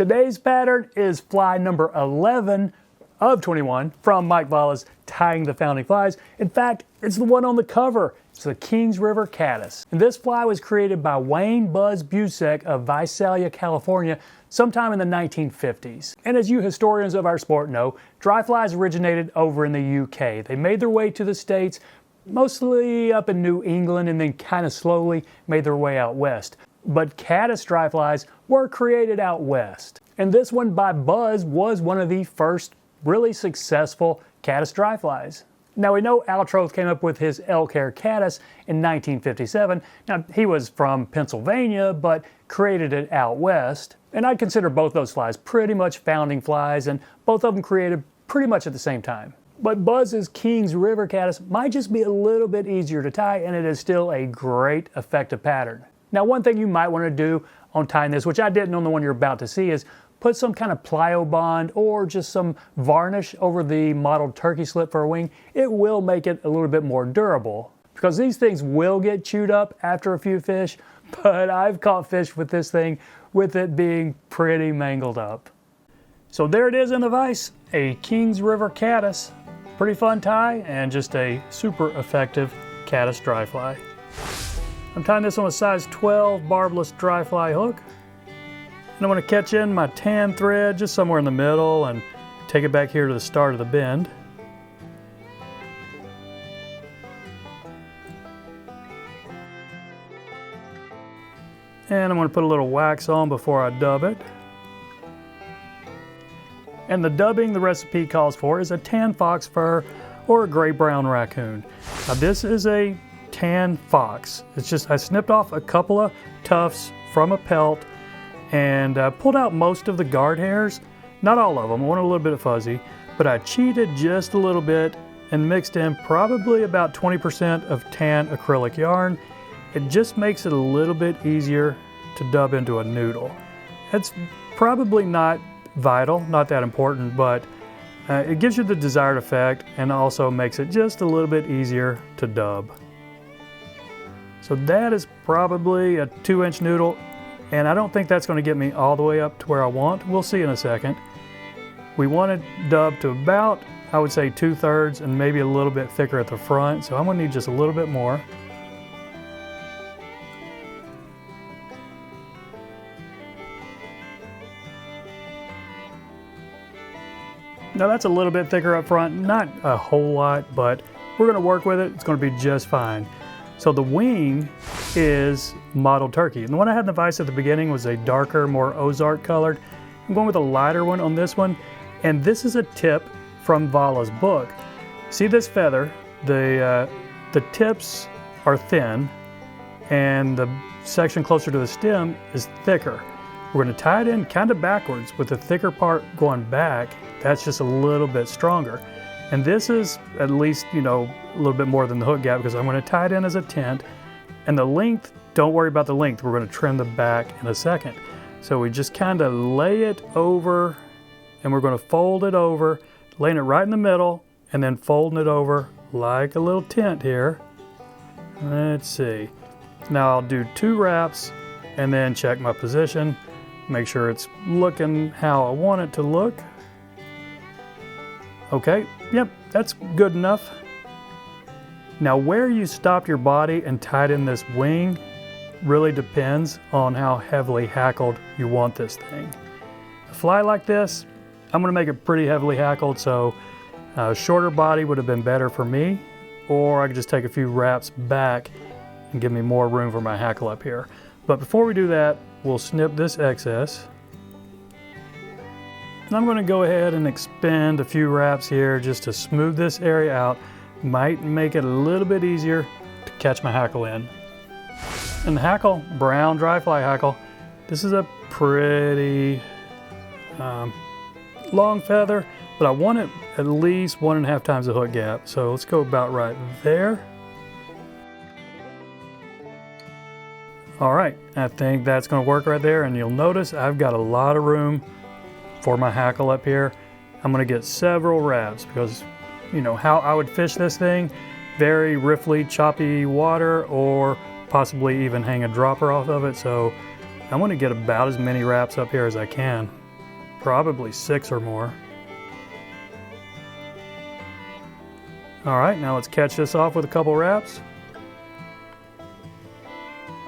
Today's pattern is fly number 11 of 21 from Mike Valla's Tying the Founding Flies. In fact, it's the one on the cover. It's the Kings River Caddis. And this fly was created by Buz Buszek of Visalia, California, sometime in the 1950s. And as you historians of our sport know, dry flies originated over in the UK. They made their way to the States, mostly up in New England, and then kind of slowly made their way out west. But caddis dry flies were created out west. And this one by Buz was one of the first really successful caddis dry flies. Now we know Altroth came up with his elk hair caddis in 1957. Now he was from Pennsylvania, but created it out west. And I'd consider both those flies pretty much founding flies, and both of them created pretty much at the same time. But Buz's Kings River Caddis might just be a little bit easier to tie, and it is still a great effective pattern. Now one thing you might want to do on tying this, which I didn't on the one you're about to see, is put some kind of plyo bond or just some varnish over the mottled turkey slip for a wing. It will make it a little bit more durable, because these things will get chewed up after a few fish, but I've caught fish with this thing with it being pretty mangled up. So there it is in the vise, a Kings River Caddis. Pretty fun tie and just a super effective caddis dry fly. I'm tying this on a size 12 barbless dry fly hook. And I'm going to catch in my tan thread just somewhere in the middle and take it back here to the start of the bend. And I'm going to put a little wax on before I dub it. And the dubbing the recipe calls for is a tan fox fur or a gray-brown raccoon. Now this is a tan fox. It's just I snipped off a couple of tufts from a pelt and pulled out most of the guard hairs. Not all of them, I want a little bit of fuzzy, but I cheated just a little bit and mixed in probably about 20% of tan acrylic yarn. It just makes it a little bit easier to dub into a noodle. It's probably not vital, not that important, but it gives you the desired effect and also makes it just a little bit easier to dub. So that is probably a 2-inch noodle, and I don't think that's going to get me all the way up to where I want. We'll see in a second. We want it dubbed to about, I would say, 2/3 and maybe a little bit thicker at the front, so I'm going to need just a little bit more. Now that's a little bit thicker up front, not a whole lot, but we're going to work with it. It's going to be just fine. So the wing is mottled turkey. And the one I had in the vise at the beginning was a darker, more Ozark colored. I'm going with a lighter one on this one. And this is a tip from Valla's book. See this feather? The tips are thin and the section closer to the stem is thicker. We're going to tie it in kind of backwards with the thicker part going back. That's just a little bit stronger. And this is at least, a little bit more than the hook gap, because I'm going to tie it in as a tent. And the length, don't worry about the length. We're going to trim the back in a second. So we just kind of lay it over, and we're going to fold it over, laying it right in the middle, and then folding it over like a little tent here. Let's see. Now I'll do 2 wraps and then check my position. Make sure it's looking how I want it to look. Okay, yep, that's good enough. Now where you stop your body and tied in this wing really depends on how heavily hackled you want this thing. A fly like this, I'm gonna make it pretty heavily hackled, so a shorter body would have been better for me, or I could just take a few wraps back and give me more room for my hackle up here. But before we do that, we'll snip this excess. And I'm going to go ahead and expend a few wraps here just to smooth this area out. Might make it a little bit easier to catch my hackle in. And the hackle, brown dry fly hackle, this is a pretty long feather, but I want it at least 1.5 times the hook gap. So let's go about right there. All right, I think that's going to work right there, and you'll notice I've got a lot of room for my hackle up here. I'm going to get several wraps because, how I would fish this thing, very riffly, choppy water, or possibly even hang a dropper off of it. So I'm going to get about as many wraps up here as I can. probably 6 or more. All right, now let's catch this off with a couple wraps.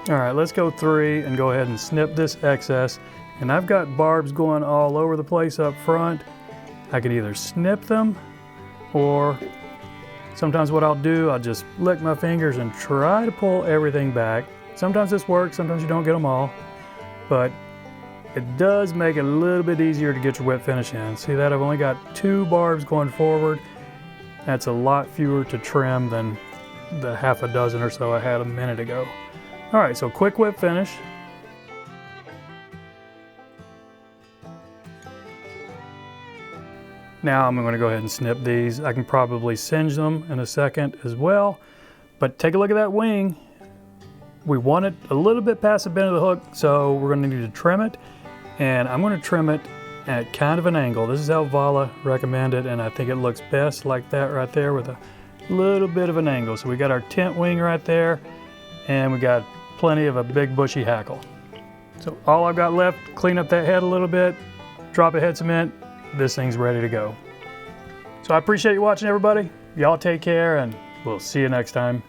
All right, let's go 3 and go ahead and snip this excess. And I've got barbs going all over the place up front. I can either snip them, or sometimes what I'll do, I'll just lick my fingers and try to pull everything back. Sometimes this works, sometimes you don't get them all, but it does make it a little bit easier to get your whip finish in. See that? I've only got 2 barbs going forward. That's a lot fewer to trim than the half a dozen or so I had a minute ago. All right, so quick whip finish. Now I'm going to go ahead and snip these. I can probably singe them in a second as well, but take a look at that wing. We want it a little bit past the bend of the hook, so we're going to need to trim it, and I'm going to trim it at kind of an angle. This is how Valla recommended, and I think it looks best like that right there with a little bit of an angle. So we got our tent wing right there, and we got plenty of a big bushy hackle. So all I've got left, clean up that head a little bit, drop a head cement, this thing's ready to go. So I appreciate you watching, everybody. Y'all take care, and we'll see you next time.